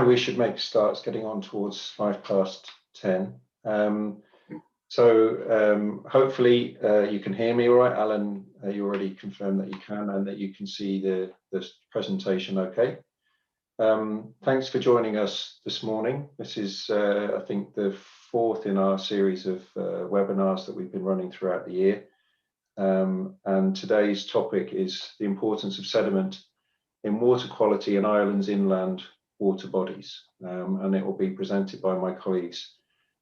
we should make a start. It's getting on towards 10:05. Hopefully you can hear me all right. Alan, you already confirmed that you can and that you can see the presentation okay. Thanks for joining us this morning. This is, I think, the fourth in our series of webinars that we've been running throughout the year. And today's topic is the importance of sediment in water quality in Ireland's inland water bodies. And it will be presented by my colleagues,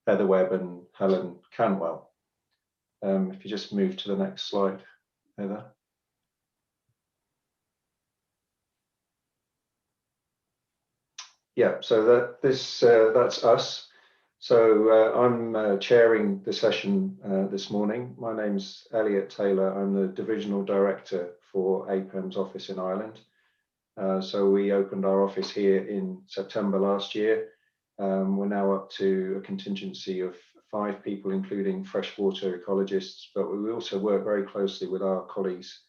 Heather Webb and Helen Cantwell. If you just move to the next slide, Heather. Yeah, so that's us. So I'm chairing the session this morning. My name's Elliot Taylor. I'm the Divisional Director for APEM's office in Ireland. So we opened our office here in September last year. We're now up to a contingency of 5 people, including freshwater ecologists, but we also work very closely with our colleagues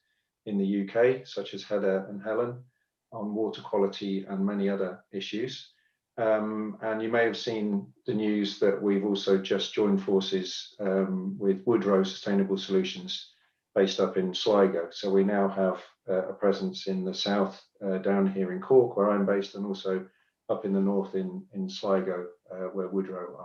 in the UK, such as Heather and Helen, on water quality and many other issues. And you may have seen the news that we've also just joined forces with Woodrow Sustainable Solutions based up in Sligo. So we now have a presence in the south down here in Cork, where I'm based, and also up in the north in Sligo, where Woodrow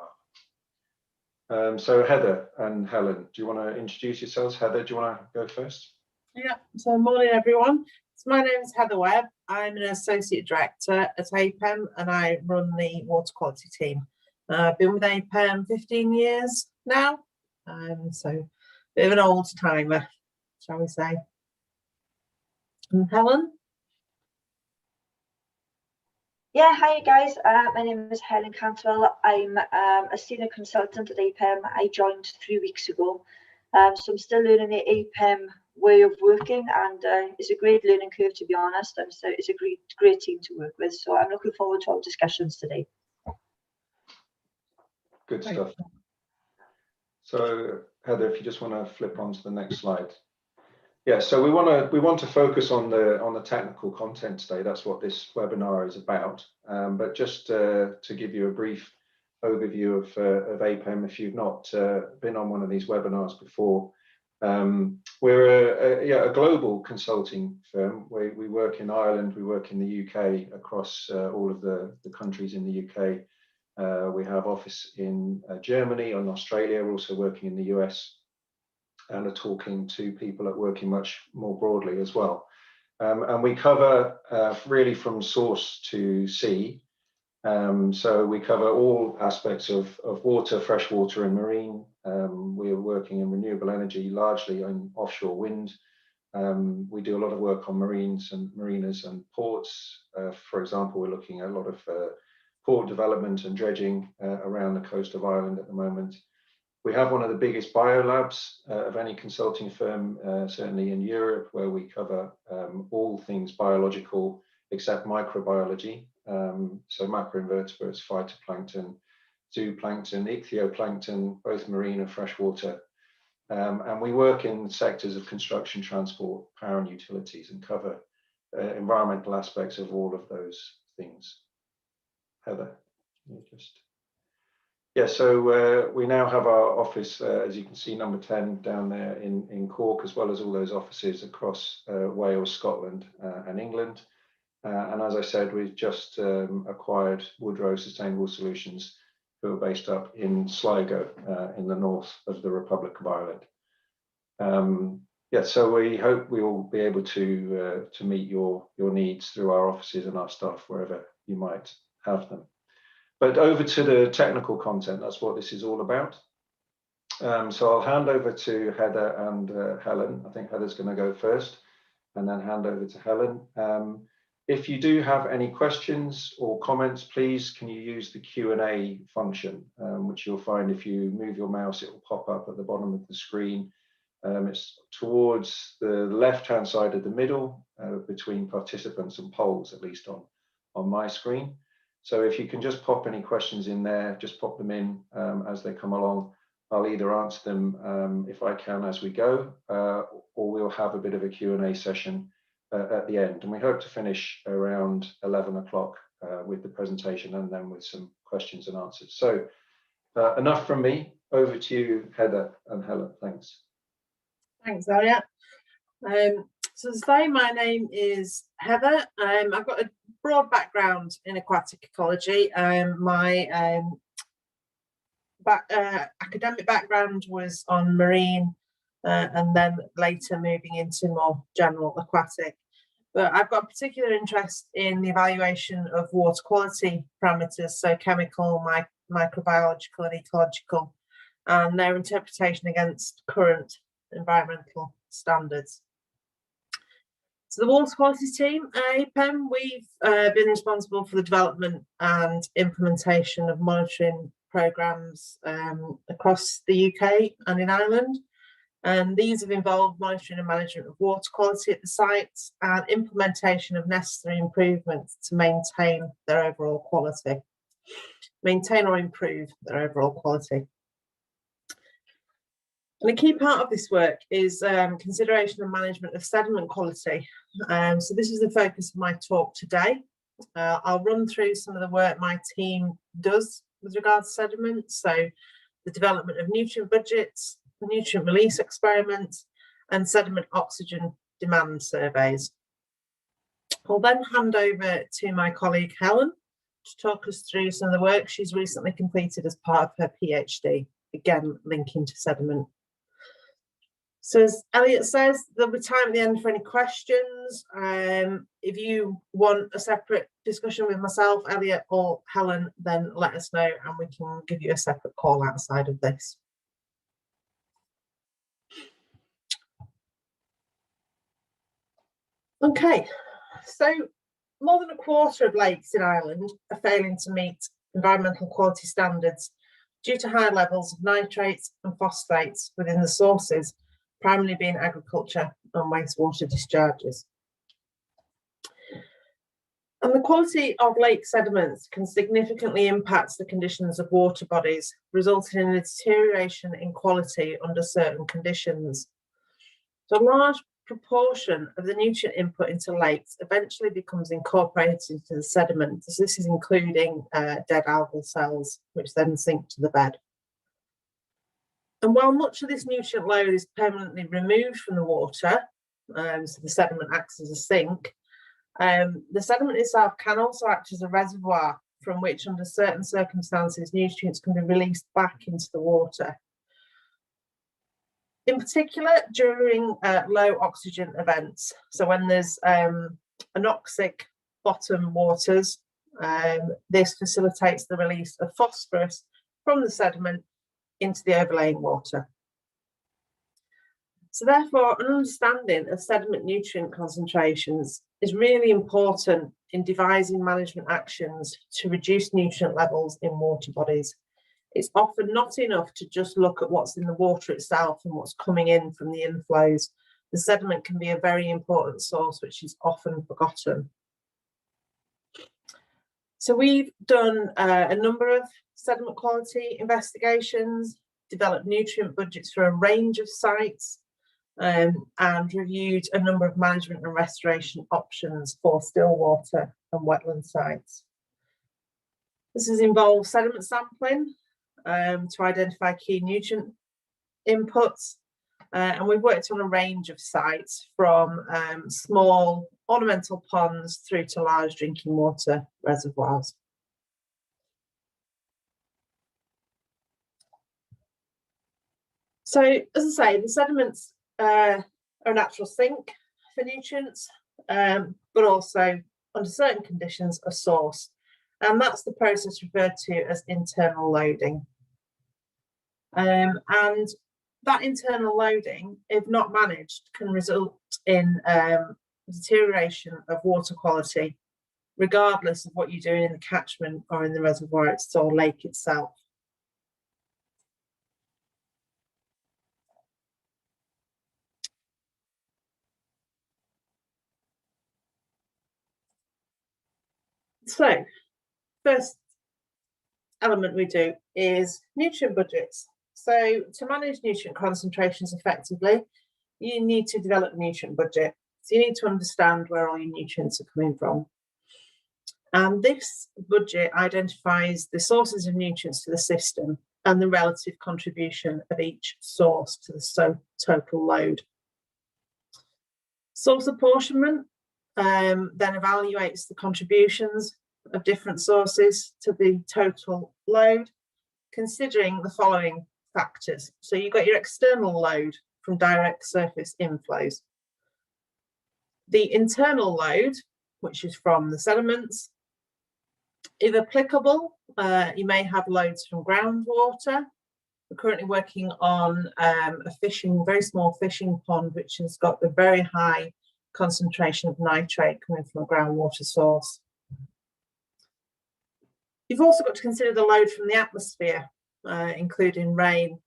are. So Heather and Helen, do you want to introduce yourselves? Heather, do you want to go first? Yeah, so morning everyone. So my name is Heather Webb. I'm an Associate Director at APEM and I run the water quality team. I've been with APEM 15 years now, so a bit of an old timer, shall we say. And Helen? Yeah, hi guys. My name is Helen Cantwell. I'm a senior consultant at APEM. I joined 3 weeks ago, so I'm still learning the APEM way of working, and it's a great learning curve, to be honest. And so it's a great team to work with. So I'm looking forward to our discussions today. Good stuff. So Heather, if you just want to flip on to the next slide. Yeah, so we want to focus on the technical content today. That's what this webinar is about. But just to give you a brief overview of APEM, if you've not been on one of these webinars before, we're a global consulting firm. We work in Ireland, we work in the UK, across all of the countries in the UK. We have office in Germany and Australia. We're also working in the US. And are talking to people that working much more broadly as well. And we cover really from source to sea. So we cover all aspects of water, freshwater and marine. We are working in renewable energy, largely on offshore wind. We do a lot of work on marines and marinas and ports. For example, we're looking at a lot of port development and dredging around the coast of Ireland at the moment. We have one of the biggest biolabs of any consulting firm, certainly in Europe, where we cover all things biological except microbiology. So macroinvertebrates, phytoplankton, zooplankton, ichthyoplankton, both marine and freshwater. And we work in sectors of construction, transport, power and utilities, and cover environmental aspects of all of those things. Heather, you just... Yeah, so we now have our office, as you can see, number 10 down there in Cork, as well as all those offices across Wales, Scotland and England. And as I said, we've just acquired Woodrow Sustainable Solutions, who are based up in Sligo in the north of the Republic of Ireland. Yeah, so we hope we will be able to meet your needs through our offices and our staff, wherever you might have them. But over to the technical content, that's what this is all about. So I'll hand over to Heather and Helen. I think Heather's going to go first, and then hand over to Helen. If you do have any questions or comments, please can you use the Q&A function, which you'll find if you move your mouse, it will pop up at the bottom of the screen. It's towards the left-hand side of the middle, between participants and polls, at least on my screen. So if you can just pop any questions in there, just pop them in as they come along. I'll either answer them if I can as we go, or we'll have a bit of a Q&A session at the end. And we hope to finish around 11 o'clock with the presentation and then with some questions and answers. So enough from me. Over to you, Heather and Helen. Thanks. Thanks, Elliot. So to say, my name is Heather. I've got a broad background in aquatic ecology. My academic background was on marine and then later moving into more general aquatic. But I've got a particular interest in the evaluation of water quality parameters, so chemical, microbiological and ecological, and their interpretation against current environmental standards. So the water quality team at APEM, we've been responsible for the development and implementation of monitoring programmes across the UK and in Ireland. And these have involved monitoring and management of water quality at the sites and implementation of necessary improvements to maintain their overall quality. Maintain or improve their overall quality. And a key part of this work is consideration and management of sediment quality. So this is the focus of my talk today. I'll run through some of the work my team does with regards to sediment. So the development of nutrient budgets, nutrient release experiments, and sediment oxygen demand surveys. I'll then hand over to my colleague Helen to talk us through some of the work she's recently completed as part of her PhD, again linking to sediment. So as Elliot says, there'll be time at the end for any questions. If you want a separate discussion with myself, Elliot or Helen, then let us know and we can give you a separate call outside of this. Okay, so more than a quarter of lakes in Ireland are failing to meet environmental quality standards due to high levels of nitrates and phosphates within the sources, primarily being agriculture and wastewater discharges. And the quality of lake sediments can significantly impact the conditions of water bodies, resulting in a deterioration in quality under certain conditions. So a large proportion of the nutrient input into lakes eventually becomes incorporated into the sediment. So this is including dead algal cells, which then sink to the bed. And while much of this nutrient load is permanently removed from the water, so the sediment acts as a sink, the sediment itself can also act as a reservoir from which, under certain circumstances, nutrients can be released back into the water. In particular, during low oxygen events, so when there's anoxic bottom waters, this facilitates the release of phosphorus from the sediment into the overlaying water. So therefore, an understanding of sediment nutrient concentrations is really important in devising management actions to reduce nutrient levels in water bodies. It's often not enough to just look at what's in the water itself and what's coming in from the inflows. The sediment can be a very important source, which is often forgotten. So we've done a number of sediment quality investigations, developed nutrient budgets for a range of sites, and reviewed a number of management and restoration options for still water and wetland sites. This has involved sediment sampling to identify key nutrient inputs, and we've worked on a range of sites from small ornamental ponds through to large drinking water reservoirs. So, as I say, the sediments are a natural sink for nutrients, but also, under certain conditions, a source. And that's the process referred to as internal loading. And that internal loading, if not managed, can result in deterioration of water quality, regardless of what you're doing in the catchment or in the reservoir or lake itself. So, first element we do is nutrient budgets. So to manage nutrient concentrations effectively, you need to develop a nutrient budget. So you need to understand where all your nutrients are coming from. And this budget identifies the sources of nutrients to the system and the relative contribution of each source to the total load. Source apportionment then evaluates the contributions of different sources to the total load, considering the following factors. So you've got your external load from direct surface inflows, the internal load, which is from the sediments. If applicable, you may have loads from groundwater. We're currently working on a very small fishing pond, which has got a very high concentration of nitrate coming from a groundwater source. You've also got to consider the load from the atmosphere, including rain.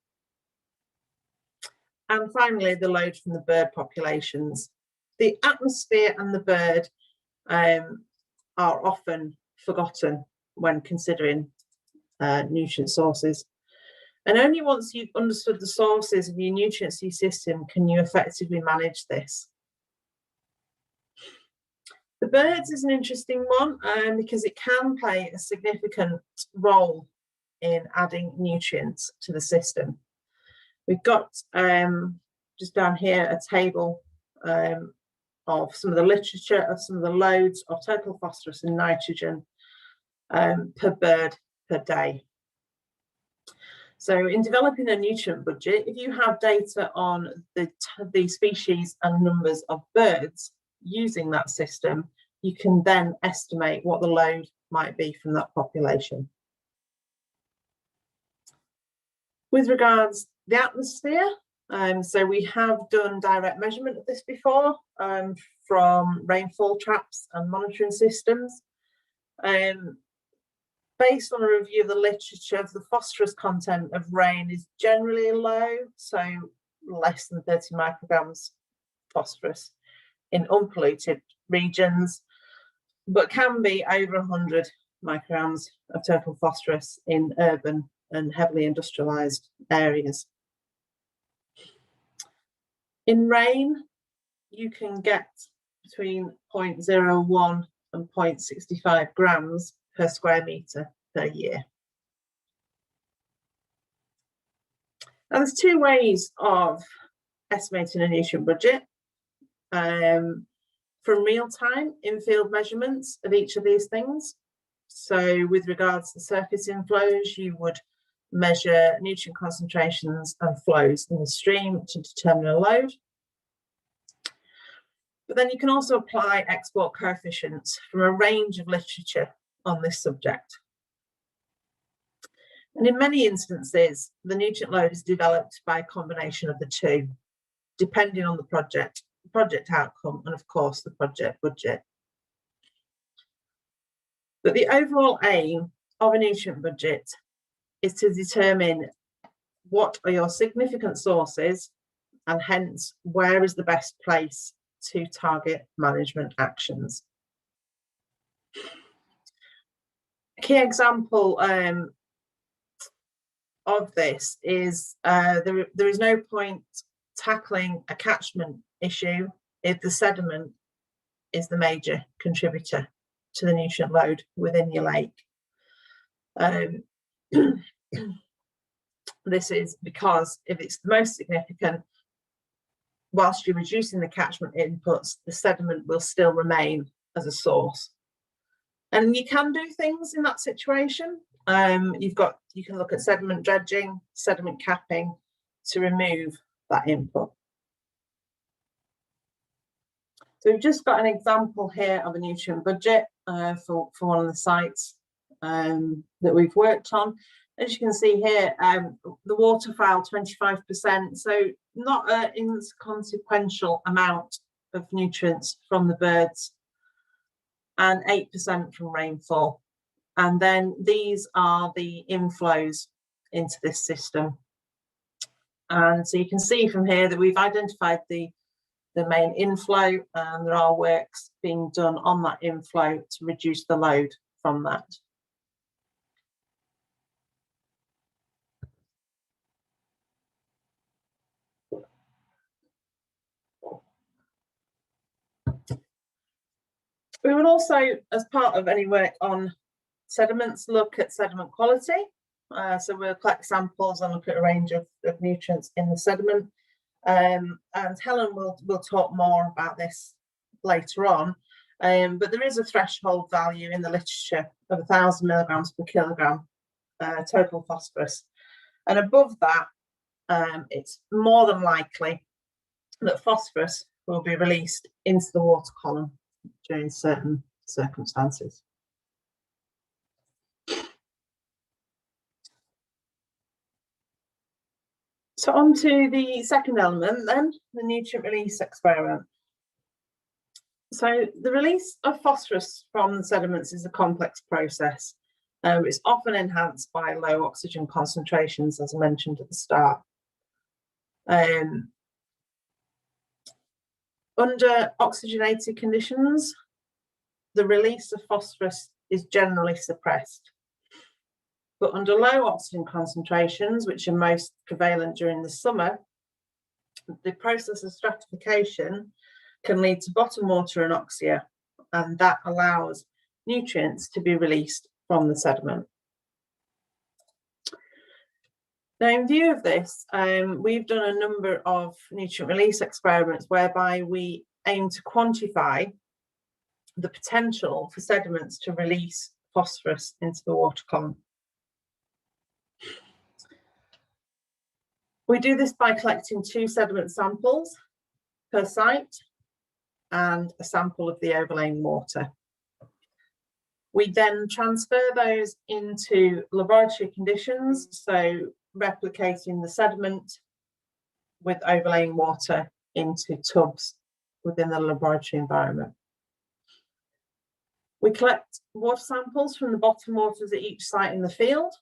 And finally, the load from the bird populations. The atmosphere and the bird are often forgotten when considering nutrient sources. And only once you've understood the sources of your nutrient system can you effectively manage this. The birds is an interesting one because it can play a significant role in adding nutrients to the system. We've got just down here a table of some of the literature of some of the loads of total phosphorus and nitrogen per bird per day. So in developing a nutrient budget, if you have data on the species and numbers of birds using that system, you can then estimate what the load might be from that population. With regards to the atmosphere, so we have done direct measurement of this before from rainfall traps and monitoring systems. Based on a review of the literature, the phosphorus content of rain is generally low, so less than 30 micrograms phosphorus in unpolluted regions, but can be over 100 micrograms of total phosphorus in urban and heavily industrialized areas. In rain, you can get between 0.01 and 0.65 grams per square metre per year. Now, there's two ways of estimating a nutrient budget. From real-time in-field measurements of each of these things. So with regards to surface inflows, you would measure nutrient concentrations and flows in the stream to determine a load. But then you can also apply export coefficients from a range of literature on this subject. And in many instances, the nutrient load is developed by a combination of the two, depending on the project outcome and of course the project budget. But the overall aim of a nutrient budget is to determine what are your significant sources and hence where is the best place to target management actions. A key example of this is there is no point tackling a catchment issue if the sediment is the major contributor to the nutrient load within your lake. This is because if it's the most significant, whilst you're reducing the catchment inputs, the sediment will still remain as a source. And you can do things in that situation. You can look at sediment dredging, sediment capping to remove that input. So we've just got an example here of a nutrient budget for one of the sites that we've worked on. As you can see here, the waterfowl 25%, so not an inconsequential amount of nutrients from the birds, and 8% from rainfall. And then these are the inflows into this system. And so you can see from here that we've identified the main inflow, and there are works being done on that inflow to reduce the load from that. We will also, as part of any work on sediments, look at sediment quality. So we'll collect samples and look at a range of nutrients in the sediment. And Helen will talk more about this later on. But there is a threshold value in the literature of 1,000 milligrams per kilogram total phosphorus. And above that, it's more than likely that phosphorus will be released into the water column during certain circumstances. So on to the second element then, the nutrient release experiment. So the release of phosphorus from the sediments is a complex process. It's often enhanced by low oxygen concentrations, as I mentioned at the start. Under oxygenated conditions, the release of phosphorus is generally suppressed. But under low oxygen concentrations, which are most prevalent during the summer, the process of stratification can lead to bottom water anoxia, and that allows nutrients to be released from the sediment. Now, in view of this, we've done a number of nutrient release experiments whereby we aim to quantify the potential for sediments to release phosphorus into the water column. We do this by collecting 2 sediment samples per site and a sample of the overlaying water. We then transfer those into laboratory conditions, so replicating the sediment with overlaying water into tubs within the laboratory environment. We collect water samples from the bottom waters at each site in the field,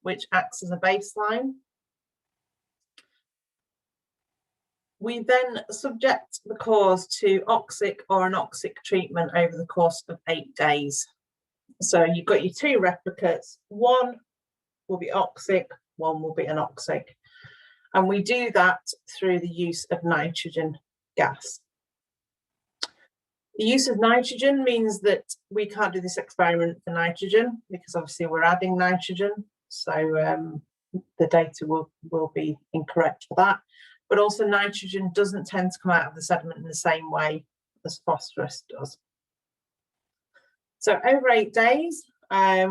which acts as a baseline. We then subject the cores to oxic or anoxic treatment over the course of 8 days. So you've got your 2 replicates, one will be oxic, one will be anoxic. And we do that through the use of nitrogen gas. The use of nitrogen means that we can't do this experiment for nitrogen because obviously we're adding nitrogen. So the data will be incorrect for that. But also nitrogen doesn't tend to come out of the sediment in the same way as phosphorus does. So over 8 days,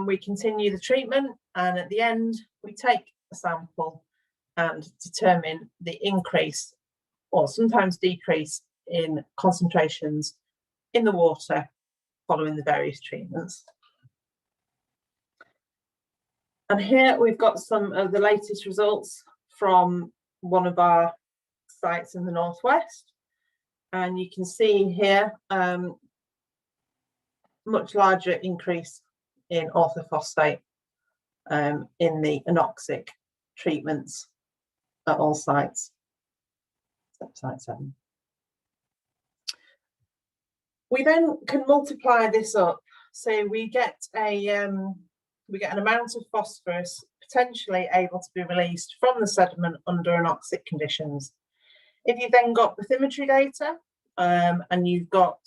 we continue the treatment, and at the end, we take a sample and determine the increase or sometimes decrease in concentrations in the water following the various treatments. And here we've got some of the latest results from one of our sites in the northwest, and you can see here much larger increase in orthophosphate in the anoxic treatments at all sites, except site 7. We then can multiply this up, so we get an amount of phosphorus potentially able to be released from the sediment under anoxic conditions. If you've then got bathymetry data and you've got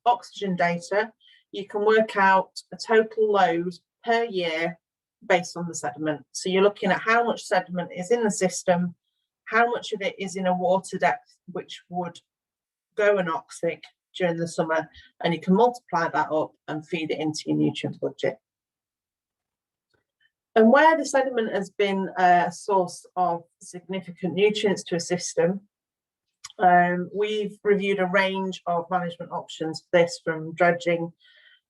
oxygen data, you can work out a total load per year based on the sediment. So you're looking at how much sediment is in the system, how much of it is in a water depth which would go anoxic during the summer, and you can multiply that up and feed it into your nutrient budget. And where the sediment has been a source of significant nutrients to a system, we've reviewed a range of management options for this, from dredging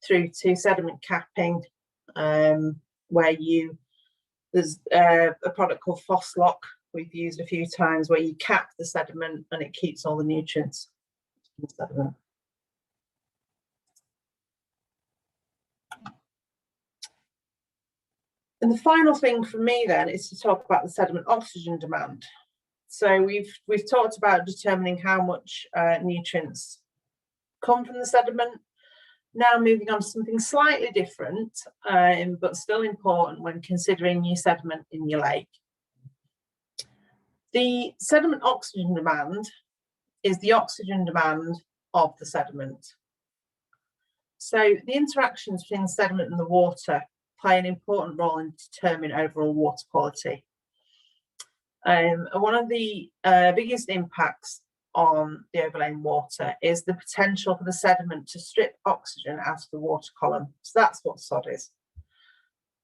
through to sediment capping, where there's a product called Phoslock we've used a few times, where you cap the sediment and it keeps all the nutrients in the sediment. And the final thing for me then is to talk about the sediment oxygen demand. So we've talked about determining how much nutrients come from the sediment. Now moving on to something slightly different, but still important when considering your sediment in your lake. The sediment oxygen demand is the oxygen demand of the sediment. So the interactions between the sediment and the water play an important role in determining overall water quality. And one of the biggest impacts on the overlaying water is the potential for the sediment to strip oxygen out of the water column. So that's what sod is.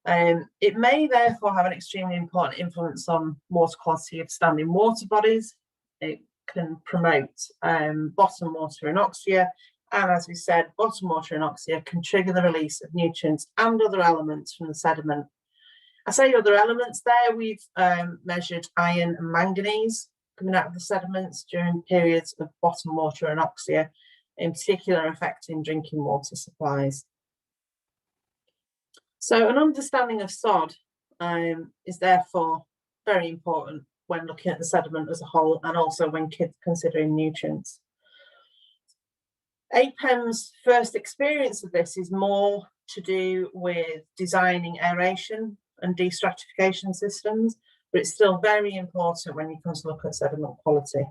It may therefore have an extremely important influence on water quality of standing water bodies. It can promote bottom water anoxia, and as we said, bottom water anoxia can trigger the release of nutrients and other elements from the sediment. I say other elements there, we've measured iron and manganese coming out of the sediments during periods of bottom water anoxia, in particular affecting drinking water supplies. So an understanding of sod is therefore very important when looking at the sediment as a whole, and also when considering nutrients. APEM's first experience of this is more to do with designing aeration and destratification systems, but it's still very important when you come to look at sediment quality.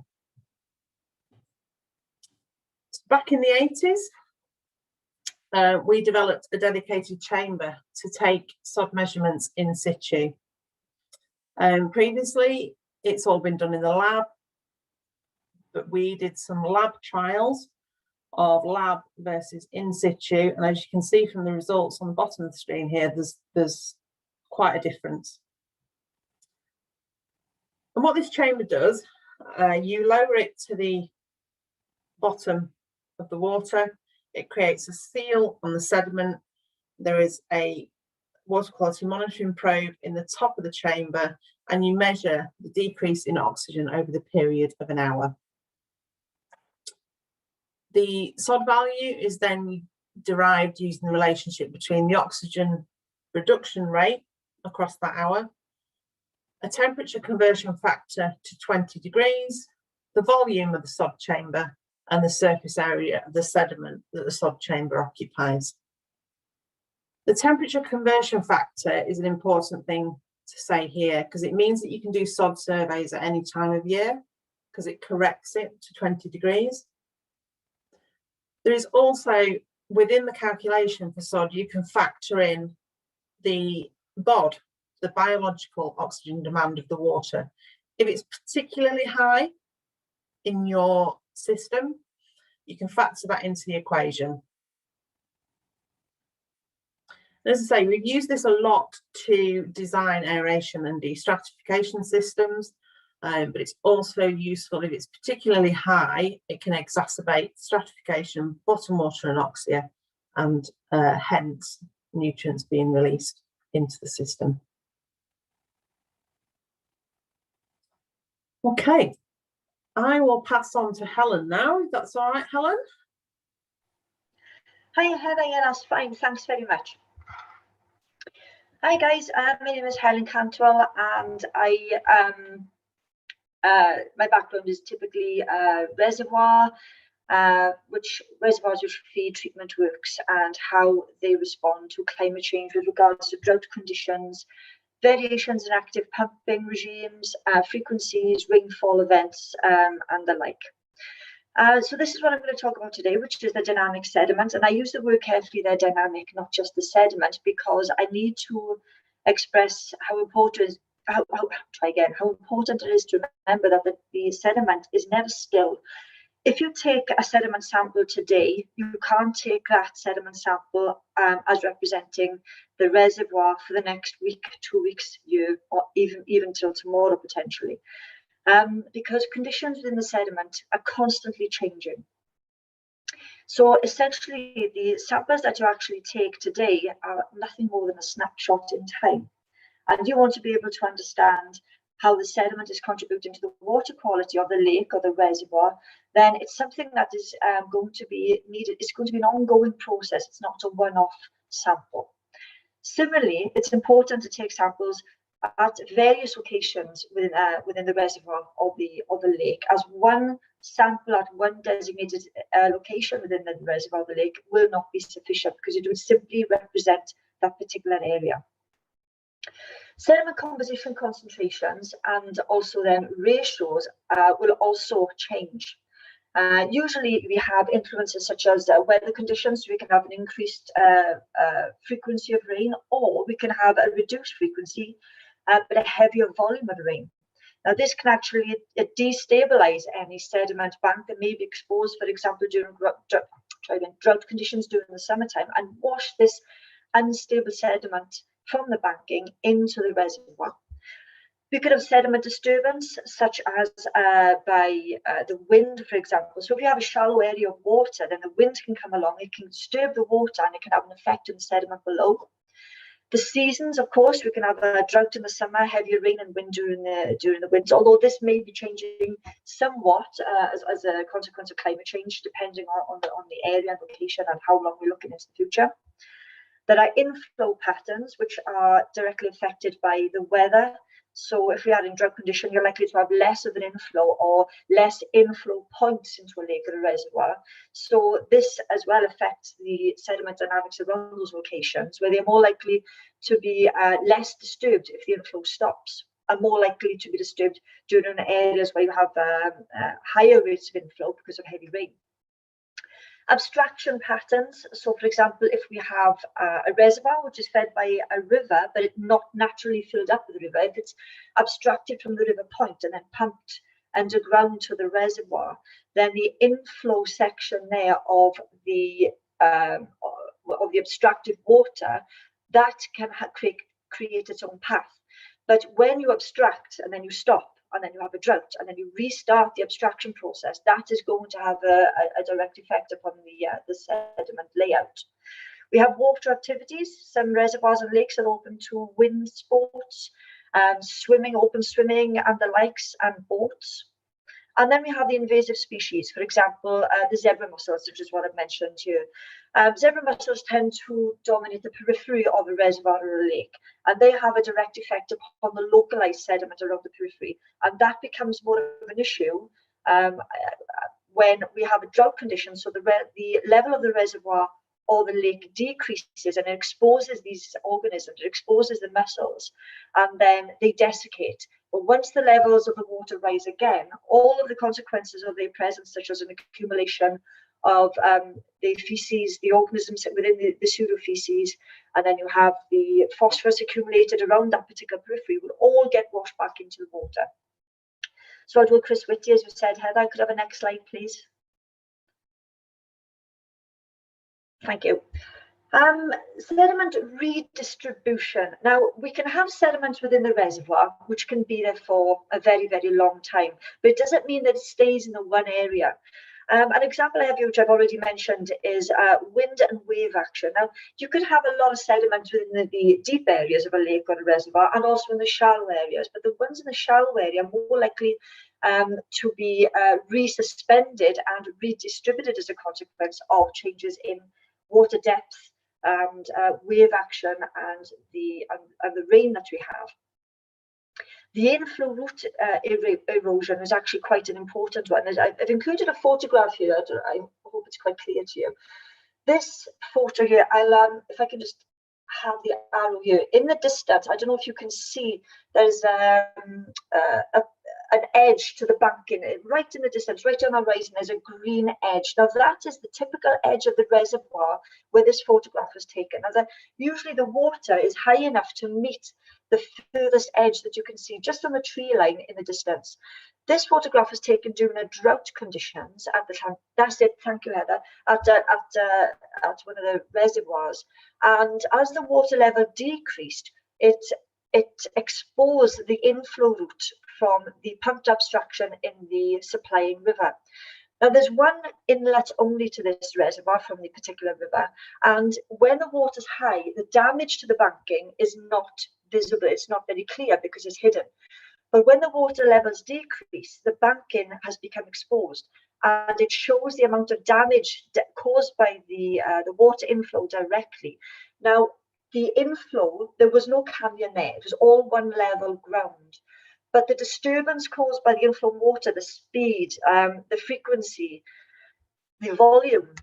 So back in the 80s, we developed a dedicated chamber to take sod measurements in situ. Previously, it's all been done in the lab, but we did some lab trials of lab versus in situ, and as you can see from the results on the bottom of the screen here, there's quite a difference. And what this chamber does, you lower it to the bottom of the water, it creates a seal on the sediment. There is a water quality monitoring probe in the top of the chamber, and you measure the decrease in oxygen over the period of an hour. The sod value is then derived using the relationship between the oxygen reduction rate across that hour, a temperature conversion factor to 20 degrees, the volume of the sod chamber, and the surface area of the sediment that the sod chamber occupies. The temperature conversion factor is an important thing to say here, because it means that you can do sod surveys at any time of year, because it corrects it to 20 degrees. There is also, within the calculation for sod, you can factor in the BOD, the biological oxygen demand of the water. If it's particularly high in your system, you can factor that into the equation. As I say, we've used this a lot to design aeration and destratification systems, but it's also useful if it's particularly high. It can exacerbate stratification, bottom water anoxia, and hence nutrients being released into the system. Okay, I will pass on to Helen now, if that's all right, Helen. Hi Heather, yeah, that's fine, thanks very much. Hi guys, my name is Helen Cantwell, and my background is typically reservoirs which feed treatment works and how they respond to climate change with regards to drought conditions, variations in active pumping regimes, frequencies, rainfall events, and the like. So this is what I'm going to talk about today, which is the dynamic sediment. And I use the word carefully there, dynamic, not just the sediment, because I need to express how important it is to remember that the sediment is never still. If you take a sediment sample today, you can't take that sediment sample as representing the reservoir for the next week, 2 weeks, year, or even till tomorrow potentially. Because conditions within the sediment are constantly changing. So essentially, the samples that you actually take today are nothing more than a snapshot in time. And you want to be able to understand how the sediment is contributing to the water quality of the lake or the reservoir, then it's something that is going to be needed. It's going to be an ongoing process. It's not a one-off sample. Similarly, it's important to take samples at various locations within the reservoir or the lake, as one sample at one designated location within the reservoir or the lake will not be sufficient, because it would simply represent that particular area. Sediment composition concentrations and also then ratios will also change. Usually we have influences such as weather conditions. We can have an increased frequency of rain, or we can have a reduced frequency but a heavier volume of rain. Now, this can actually destabilize any sediment bank that may be exposed, for example, during drought conditions during the summertime, and wash this unstable sediment from the banking into the reservoir. We could have sediment disturbance, such as by the wind, for example. So if you have a shallow area of water, then the wind can come along, it can disturb the water, and it can have an effect on the sediment below. The seasons, of course, we can have a drought in the summer, heavier rain and wind during the winter, although this may be changing somewhat as a consequence of climate change, depending on the area and location and how long we're looking into the future. There are inflow patterns, which are directly affected by the weather. So if we are in drought condition, you're likely to have less of an inflow or less inflow points into a lake or a reservoir. So this as well affects the sediment dynamics around those locations, where they're more likely to be less disturbed if the inflow stops, and more likely to be disturbed during areas where you have higher rates of inflow because of heavy rain. Abstraction patterns. So, for example, if we have a reservoir which is fed by a river, but it's not naturally filled up with the river, if it's abstracted from the river point and then pumped underground to the reservoir, then the inflow section there of the abstracted water, that can create its own path. But when you abstract and then you stop, and then you have a drought, and then you restart the abstraction process, that is going to have a direct effect upon the sediment layout. We have water activities. Some reservoirs and lakes are open to wind sports, swimming, open swimming, and the likes, and boats. And then we have the invasive species, for example, the zebra mussels, which is what I've mentioned here. Zebra mussels tend to dominate the periphery of a reservoir or a lake, and they have a direct effect upon the localized sediment around the periphery. And that becomes more of an issue when we have a drought condition. So the level of the reservoir or the lake decreases, and it exposes these organisms, it exposes the mussels, and then they desiccate. But once the levels of the water rise again, all of the consequences of their presence, such as an accumulation of the feces, the organisms within the pseudo-feces, and then you have the phosphorus accumulated around that particular periphery, will all get washed back into the water. So I'll do Chris Whitty, as you said. Heather, could I have a next slide, please? Thank you. Sediment redistribution. Now, we can have sediment within the reservoir, which can be there for a very, very long time, but it doesn't mean that it stays in the one area. An example I have here, which I've already mentioned, is wind and wave action. Now, you could have a lot of sediment within the deep areas of a lake or a reservoir, and also in the shallow areas, but the ones in the shallow area are more likely to be resuspended and redistributed as a consequence of changes in water depth and wave action and the rain that we have. The inflow route erosion is actually quite an important one. I've included a photograph here. I hope it's quite clear to you. This photo here, I'll if I can just have the arrow here. In the distance, I don't know if you can see, there's an edge to the banking, right in the distance, right on the horizon, there's a green edge. Now that is the typical edge of the reservoir where this photograph was taken. Now usually the water is high enough to meet the furthest edge that you can see just on the tree line in the distance. This photograph was taken during a drought conditions at the time. That's it, thank you, Heather, at one of the reservoirs. And as the water level decreased, it exposed the inflow route from the pumped abstraction in the supplying river. Now, there's one inlet only to this reservoir from the particular river, and when the water's high, the damage to the banking is not visible, it's not very clear because it's hidden. But when the water levels decrease, the banking has become exposed, and it shows the amount of damage caused by the water inflow directly. Now, the inflow, there was no canyon there, it was all one level ground. But the disturbance caused by the inflow water, the speed, the frequency, the volume,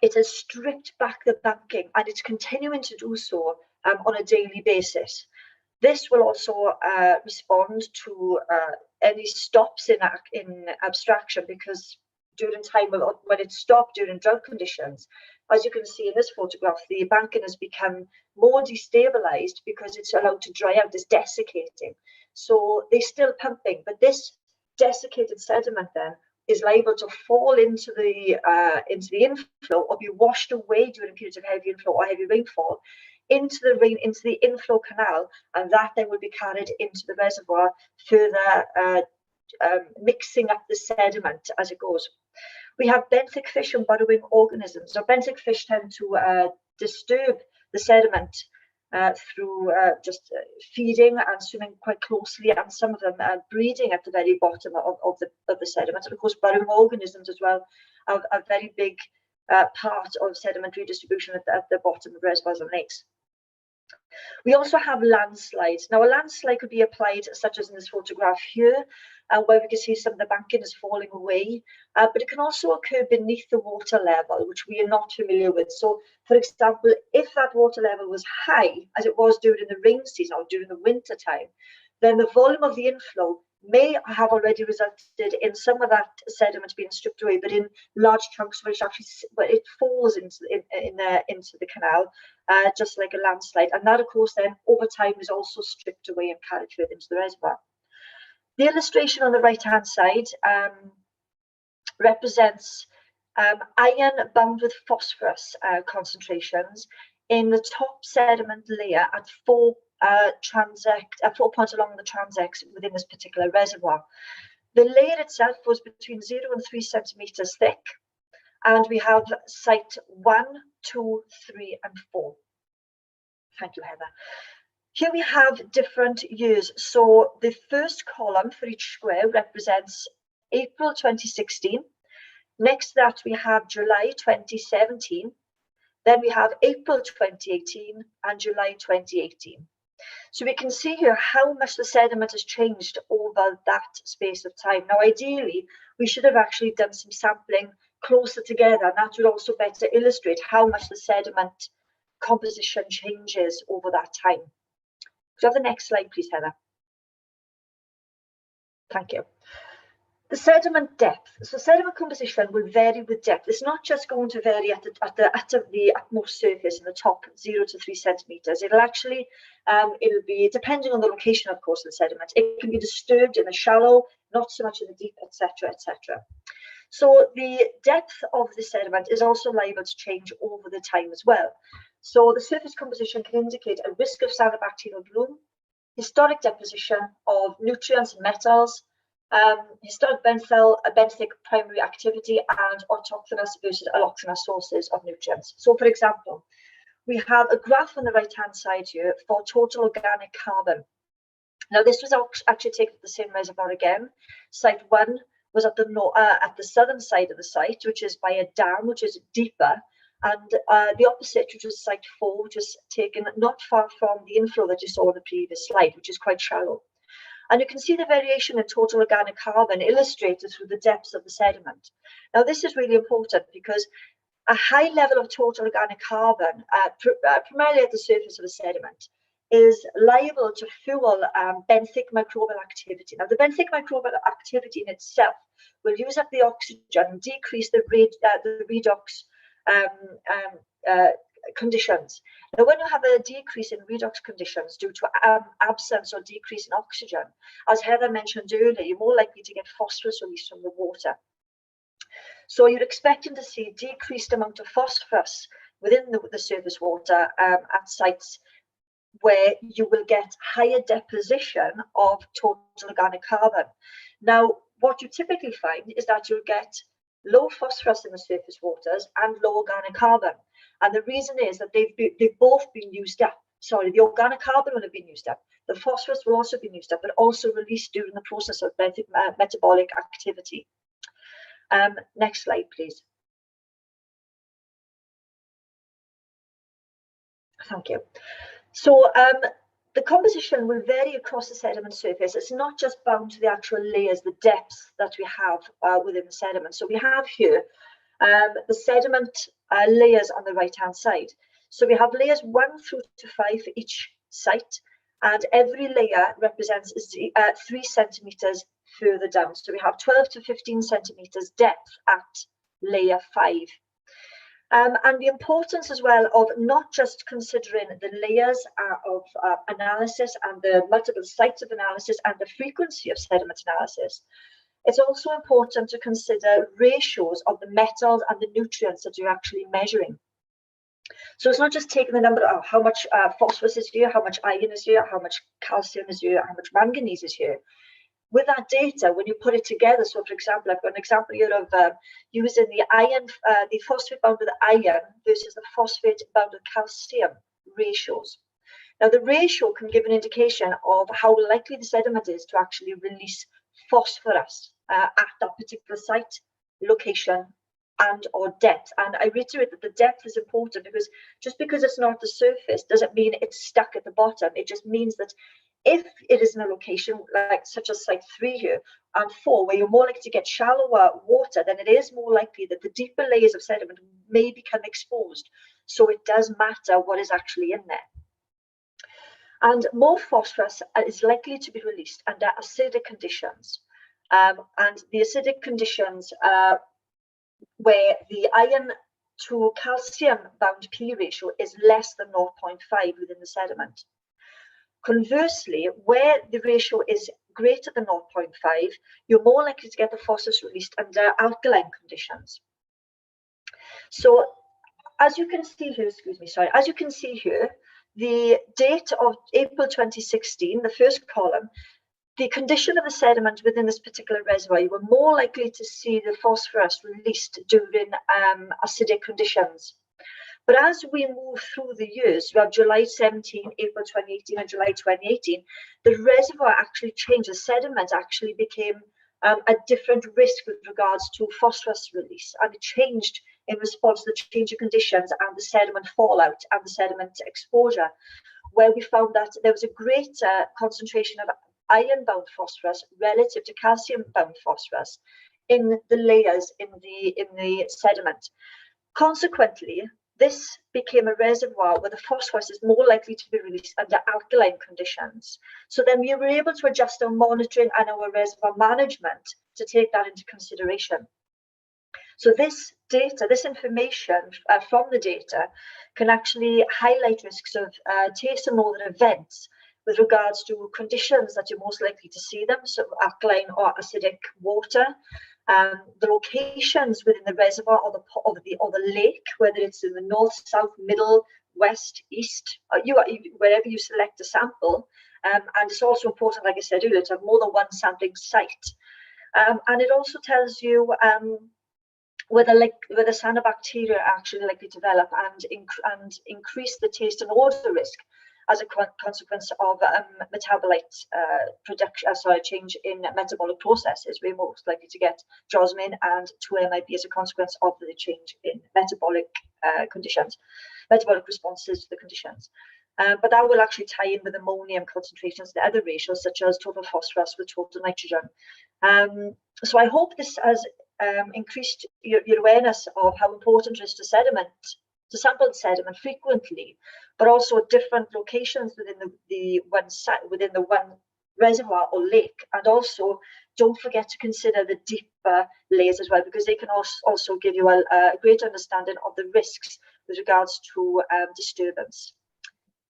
it has stripped back the banking, and it's continuing to do so on a daily basis. This will also respond to any stops in abstraction, because during time when it stopped during drought conditions. As you can see in this photograph, the banking has become more destabilized because it's allowed to dry out, it's desiccating. So they're still pumping, but this desiccated sediment then is liable to fall into the inflow or be washed away during periods of heavy inflow or heavy rainfall into the inflow canal, and that then will be carried into the reservoir, further mixing up the sediment as it goes. We have benthic fish and burrowing organisms. Now, benthic fish tend to disturb the sediment through just feeding and swimming quite closely, and some of them breeding at the very bottom of the sediment. And of course, burrowing organisms as well are a very big part of sediment redistribution at the bottom of reservoirs and lakes. We also have landslides. Now, a landslide could be applied, such as in this photograph here, where we can see some of the banking is falling away, but it can also occur beneath the water level, which we are not familiar with. So, for example, if that water level was high, as it was during the rain season or during the winter time, then the volume of the inflow may have already resulted in some of that sediment being stripped away, but in large chunks where it falls into the canal, just like a landslide. And that, of course, then over time is also stripped away and carried further into the reservoir. The illustration on the right-hand side represents iron bound with phosphorus concentrations in the top sediment layer at 4 points along the transects within this particular reservoir. The layer itself was between 0 and 3 centimeters thick, and we have site 1, 2, 3, and 4. Thank you, Heather. Here we have different years. So the first column for each square represents April 2016. Next to that, we have July 2017. Then we have April 2018 and July 2018. So we can see here how much the sediment has changed over that space of time. Now, ideally, we should have actually done some sampling closer together, and that would also better illustrate how much the sediment composition changes over that time. Could you have the next slide, please, Heather? Thank you. The sediment depth. So sediment composition will vary with depth. It's not just going to vary at the utmost surface in the top 0 to 3 centimeters. It'll actually, it'll be, depending on the location, of course, of the sediment, it can be disturbed in the shallow, not so much in the deep, etc., etc. So the depth of the sediment is also liable to change over the time as well. So the surface composition can indicate a risk of cyanobacterial bloom, historic deposition of nutrients and metals, historic benthic primary activity, and autochthonous versus allochthonous sources of nutrients. So, for example, we have a graph on the right-hand side here for total organic carbon. Now, this was actually taken at the same reservoir again. Site 1 was at the southern side of the site, which is by a dam, which is deeper, and the opposite, which was site 4, which was taken not far from the inflow that you saw on the previous slide, which is quite shallow. And you can see the variation in total organic carbon illustrated through the depths of the sediment. Now, this is really important because a high level of total organic carbon, primarily at the surface of the sediment, is liable to fuel benthic microbial activity. Now, the benthic microbial activity in itself will use up the oxygen and decrease the redox conditions. Now, when you have a decrease in redox conditions due to absence or decrease in oxygen, as Heather mentioned earlier, you're more likely to get phosphorus released from the water. So you're expecting to see a decreased amount of phosphorus within the surface water at sites where you will get higher deposition of total organic carbon. Now, what you typically find is that you'll get low phosphorus in the surface waters and low organic carbon. And the reason is that they've both been used up. Sorry, the organic carbon will have been used up. The phosphorus will also be used up, but also released during the process of metabolic activity. Next slide, please. Thank you. So the composition will vary across the sediment surface. It's not just bound to the actual layers, the depths that we have within the sediment. So we have here the sediment layers on the right-hand side. So we have layers 1 through to 5 for each site, and every layer represents 3 centimeters further down. So we have 12 to 15 centimetres depth at layer 5. And the importance as well of not just considering the layers of analysis and the multiple sites of analysis and the frequency of sediment analysis. It's also important to consider ratios of the metals and the nutrients that you're actually measuring. So it's not just taking the number of how much phosphorus is here, how much iron is here, how much calcium is here, how much manganese is here. With that data, when you put it together, so for example, I've got an example here of using the iron, the phosphate bound with iron versus the phosphate bound with calcium ratios. Now, the ratio can give an indication of how likely the sediment is to actually release phosphorus at that particular site, location, and or depth. And I reiterate that the depth is important because just because it's not the surface doesn't mean it's stuck at the bottom. It just means that if it is in a location like such as site 3 here and 4, where you're more likely to get shallower water, then it is more likely that the deeper layers of sediment may become exposed. So it does matter what is actually in there. And more phosphorus is likely to be released under acidic conditions. And the acidic conditions where the iron to calcium bound P ratio is less than 0.5 within the sediment. Conversely, where the ratio is greater than 0.5, you're more likely to get the phosphorus released under alkaline conditions. So as you can see here, as you can see here, the date of April 2016, the first column, the condition of the sediment within this particular reservoir, you were more likely to see the phosphorus released during acidic conditions. But as we move through the years, you have July 17, April 2018, and July 2018, the reservoir actually changed. The sediment actually became a different risk with regards to phosphorus release, and it changed in response to the change of conditions and the sediment fallout and the sediment exposure, where we found that there was a greater concentration of iron-bound phosphorus relative to calcium-bound phosphorus in the layers in the sediment. Consequently, this became a reservoir where the phosphorus is more likely to be released under alkaline conditions. So then we were able to adjust our monitoring and our reservoir management to take that into consideration. So this data, this information from the data can actually highlight risks of taste and northern events with regards to conditions that you're most likely to see them, so alkaline or acidic water, the locations within the reservoir or the lake, whether it's in the north, south, middle, west, east, wherever you select a sample. And it's also important, like I said earlier, to have more than one sampling site. And it also tells you whether cyanobacteria are actually likely to develop and increase the taste and odor risk as a consequence of metabolite change in metabolic processes. We're most likely to get Josmin and 2-MIP as a consequence of the change in metabolic conditions, metabolic responses to the conditions. But that will actually tie in with ammonium concentrations, the other ratios such as total phosphorus with total nitrogen. So I hope this has increased your awareness of how important it is to sample sediment frequently, but also different locations within the one reservoir or lake. And also don't forget to consider the deeper layers as well, because they can also give you a greater understanding of the risks with regards to disturbance.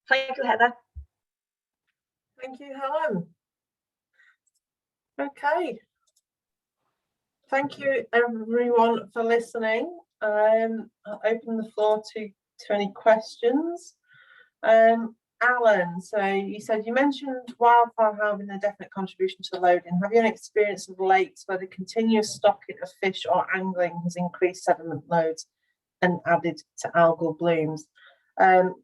Thank you, Heather. Thank you, Helen. Okay. Thank you, everyone, for listening. I'll open the floor to any questions. Alan, so you mentioned wildfire having a definite contribution to loading. Have you any experience of lakes where the continuous stocking of fish or angling has increased sediment loads and added to algal blooms?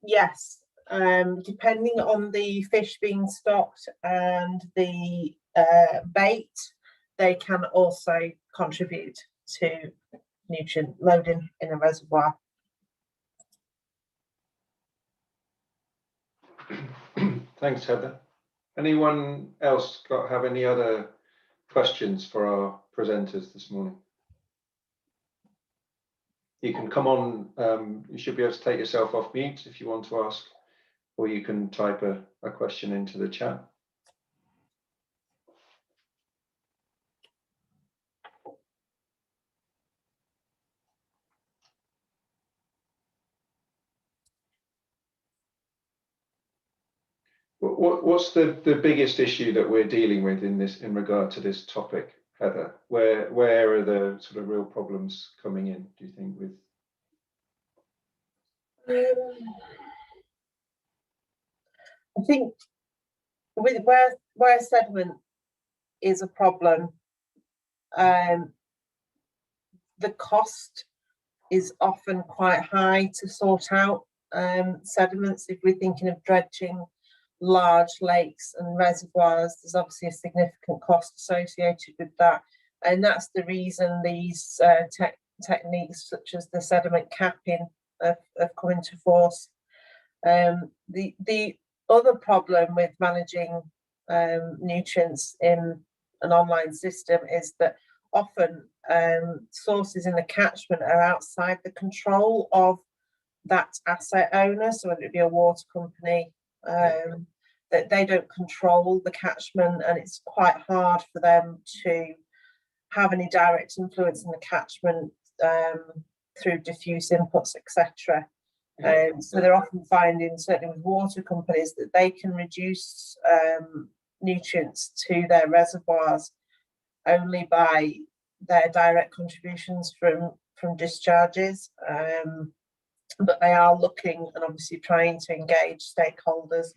Yes, depending on the fish being stocked and the bait, they can also contribute to nutrient loading in a reservoir. Thanks, Heather. Anyone else have any other questions for our presenters this morning? You can come on, you should be able to take yourself off mute if you want to ask, or you can type a question into the chat. What's the biggest issue that we're dealing with in regard to this topic, Heather? Where are the sort of real problems coming in, do you think, with? I think with where sediment is a problem, the cost is often quite high to sort out sediments. If we're thinking of dredging large lakes and reservoirs, there's obviously a significant cost associated with that, and that's the reason these techniques such as the sediment capping have come into force. The other problem with managing nutrients in an online system is that often sources in the catchment are outside the control of that asset owner, so whether it be a water company, that they don't control the catchment, and it's quite hard for them to have any direct influence in the catchment through diffuse inputs, etc. So they're often finding, certainly with water companies, that they can reduce nutrients to their reservoirs only by their direct contributions from discharges. But they are looking and obviously trying to engage stakeholders,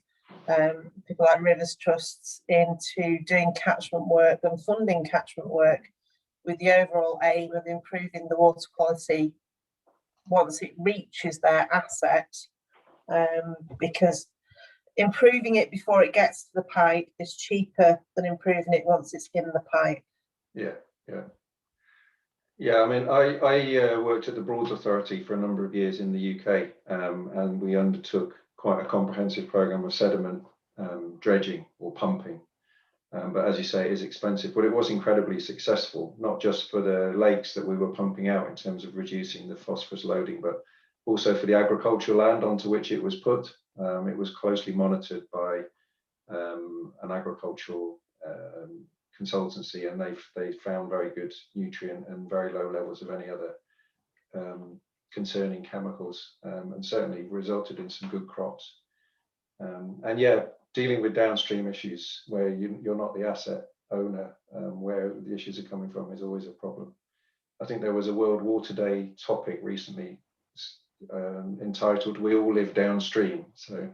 people like rivers trusts, into doing catchment work and funding catchment work with the overall aim of improving the water quality once it reaches their asset, because improving it before it gets to the pipe is cheaper than improving it once it's in the pipe. Yeah, I mean, I worked at the Broads Authority for a number of years in the UK, and we undertook quite a comprehensive programme of sediment dredging or pumping. But as you say, it is expensive, but it was incredibly successful, not just for the lakes that we were pumping out in terms of reducing the phosphorus loading, but also for the agricultural land onto which it was put. It was closely monitored by an agricultural consultancy, and they found very good nutrient and very low levels of any other concerning chemicals, and certainly resulted in some good crops. And yeah, dealing with downstream issues where you're not the asset owner, where the issues are coming from, is always a problem. I think there was a World Water Day topic recently entitled "We All Live Downstream," so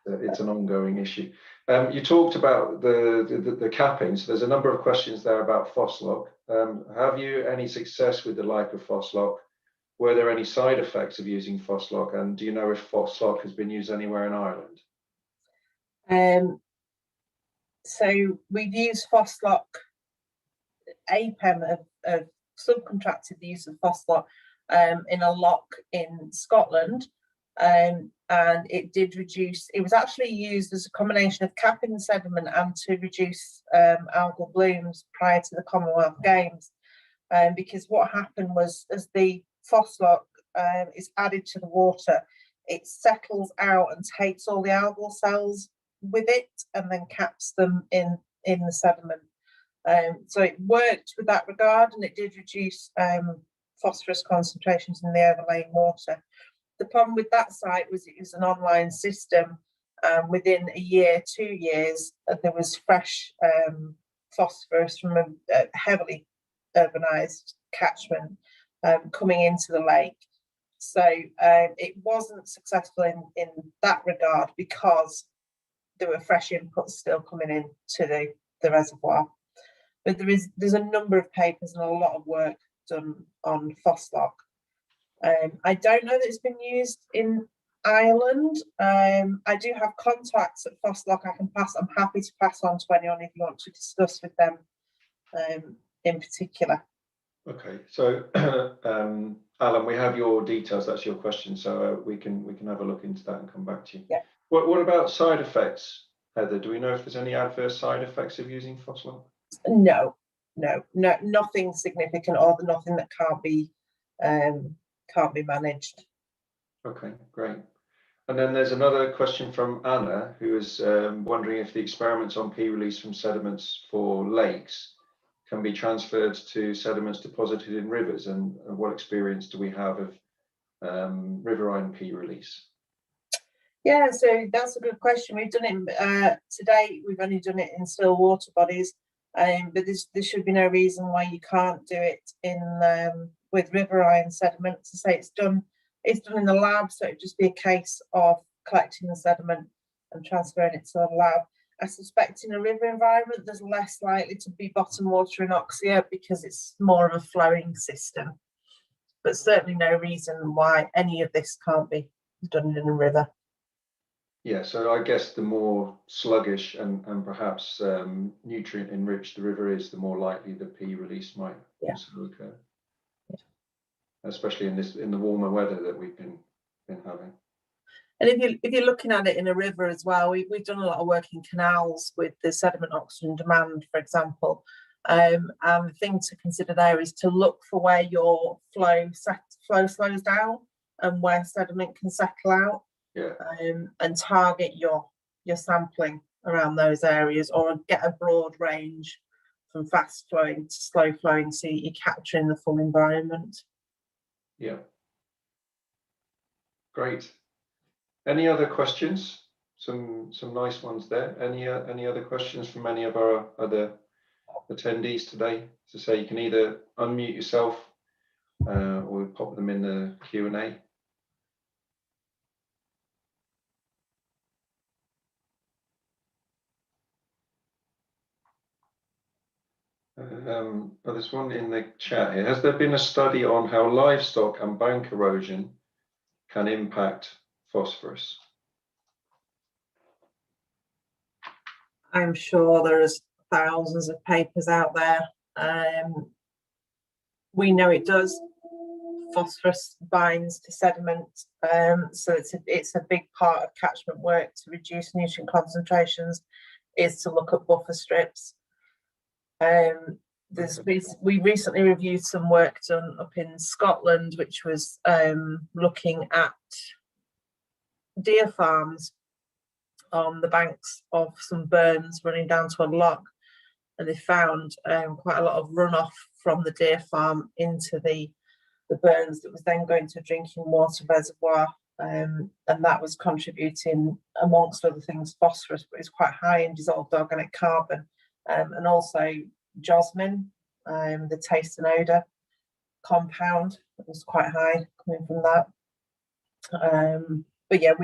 it's an ongoing issue. You talked about the capping, so there's a number of questions there about Phoslock. Have you any success with the like of Phoslock? Were there any side effects of using Phoslock, and do you know if Phoslock has been used anywhere in Ireland? So we've used Phoslock. APEM have subcontracted the use of Phoslock in a lock in Scotland, and it did reduce. It was actually used as a combination of capping the sediment and to reduce algal blooms prior to the Commonwealth Games, because what happened was, as the Phoslock is added to the water, it settles out and takes all the algal cells with it and then caps them in the sediment. So it worked with that regard, and it did reduce phosphorus concentrations in the overlaying water. The problem with that site was it was an online system. Within a year, 2 years, there was fresh phosphorus from a heavily urbanised catchment coming into the lake. So it wasn't successful in that regard because there were fresh inputs still coming in to the reservoir. But there's a number of papers and a lot of work done on Phoslock. I don't know that it's been used in Ireland. I do have contacts at Phoslock I'm happy to pass on to anyone if you want to discuss with them in particular. Okay, so Alan, we have your details. That's your question, so we can have a look into that and come back to you. Yeah. What about side effects, Heather? Do we know if there's any adverse side effects of using Phoslock? No, nothing significant, or nothing that can't be managed. Okay, great. And then there's another question from Anna, who is wondering if the experiments on P release from sediments for lakes can be transferred to sediments deposited in rivers, and what experience do we have of riverine P release? Yeah, so that's a good question. We've done it today. We've only done it in still water bodies, but there should be no reason why you can't do it in with riverine sediment. To say it's done in the lab, so it'd just be a case of collecting the sediment and transferring it to the lab. I suspect in a river environment, there's less likely to be bottom water anoxia because it's more of a flowing system. But certainly no reason why any of this can't be done in a river. Yeah, so I guess the more sluggish and perhaps nutrient enriched the river is, the more likely the P release might also occur. Yeah. Especially in the warmer weather that we've been having. And if you're looking at it in a river as well, we've done a lot of work in canals with the sediment oxygen demand, for example. And the thing to consider there is to look for where your flow slows down and where sediment can settle out. Yeah. And target your sampling around those areas, or get a broad range from fast flowing to slow flowing, so you're capturing the full environment. Yeah. Great. Any other questions? Some nice ones there. Any other questions from any of our other attendees today? To say, you can either unmute yourself or pop them in the Q&A. There's one in the chat here. Has there been a study on how livestock and bank erosion can impact phosphorus? I'm sure there's thousands of papers out there. We know it does. Phosphorus binds to sediment, so it's a big part of catchment work to reduce nutrient concentrations, is to look at buffer strips. We recently reviewed some work done up in Scotland, which was looking at deer farms on the banks of some burns running down to a loch, and they found quite a lot of runoff from the deer farm into the burns that was then going to a drinking water reservoir, and that was contributing, amongst other things, phosphorus, but it's quite high in dissolved organic carbon, and also Josmin, the taste and odour compound, was quite high coming from that. But yeah,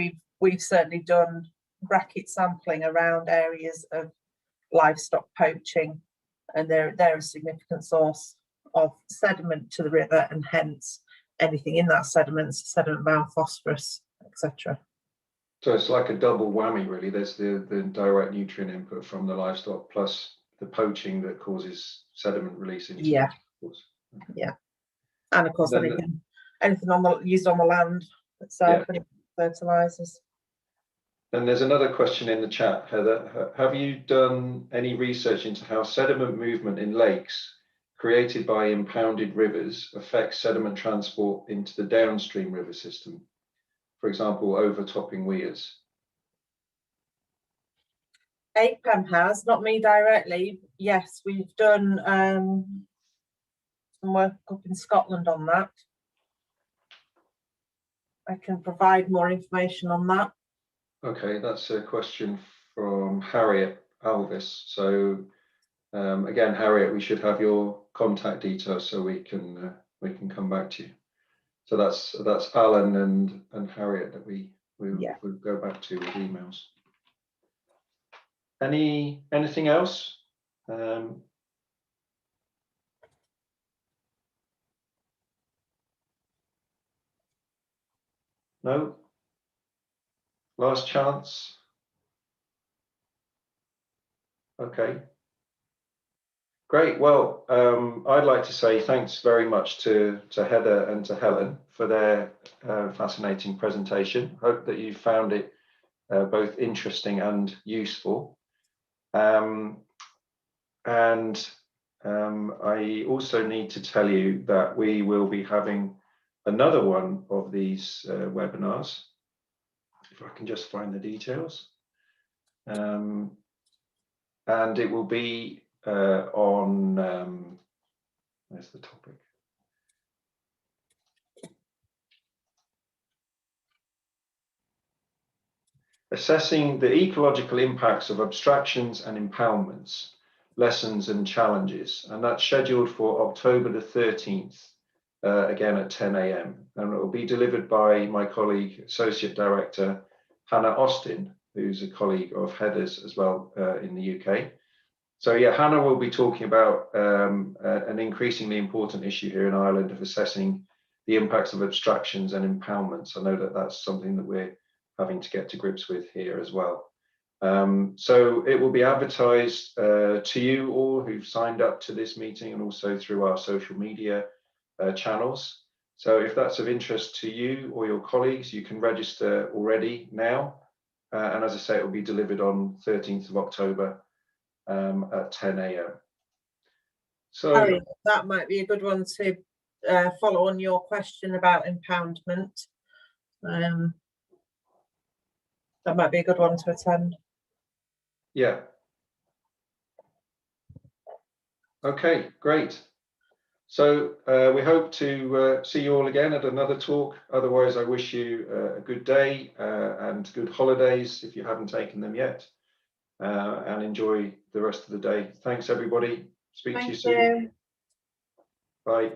we've certainly done bracket sampling around areas of livestock poaching, and they're a significant source of sediment to the river, and hence anything in that sediment bound phosphorus, etc. So it's like a double whammy, really. There's the direct nutrient input from the livestock, plus the poaching that causes sediment release into Yeah. Okay. Yeah, and of course anything used on the land itself, and fertilizers. And there's another question in the chat, Heather. Have you done any research into how sediment movement in lakes created by impounded rivers affects sediment transport into the downstream river system? For example, overtopping weirs. APEM has, not me directly. Yes, we've done some work up in Scotland on that. I can provide more information on that. Okay, that's a question from Harriet Alvis. So again, Harriet, we should have your contact details so we can come back to you. So that's Alan and Harriet that we will go back to with emails. Anything else? No? Last chance? Okay. Great. Well, I'd like to say thanks very much to Heather and to Helen for their fascinating presentation. Hope that you found it both interesting and useful. I also need to tell you that we will be having another one of these webinars. If I can just find the details. And it will be on, where's the topic? assessing the ecological impacts of abstractions and impoundments, lessons and challenges. And that's scheduled for October the 13th, again at 10 a.m. And it will be delivered by my colleague, Associate Director Hannah Austin, who's a colleague of Heather's as well in the UK. So yeah, Hannah will be talking about an increasingly important issue here in Ireland of assessing the impacts of abstractions and impoundments. I know that that's something that we're having to get to grips with here as well. So it will be advertised to you all who've signed up to this meeting and also through our social media channels. So if that's of interest to you or your colleagues, you can register already now. And as I say, it will be delivered on 13th of October at 10 a.m. So Harry, that might be a good one to follow on your question about impoundment. That might be a good one to attend. yeah. Okay, great. So we hope to see you all again at another talk. Otherwise, I wish you a good day and good holidays if you haven't taken them yet. And enjoy the rest of the day. Thanks, everybody. Speak to you soon. Thank you. Bye.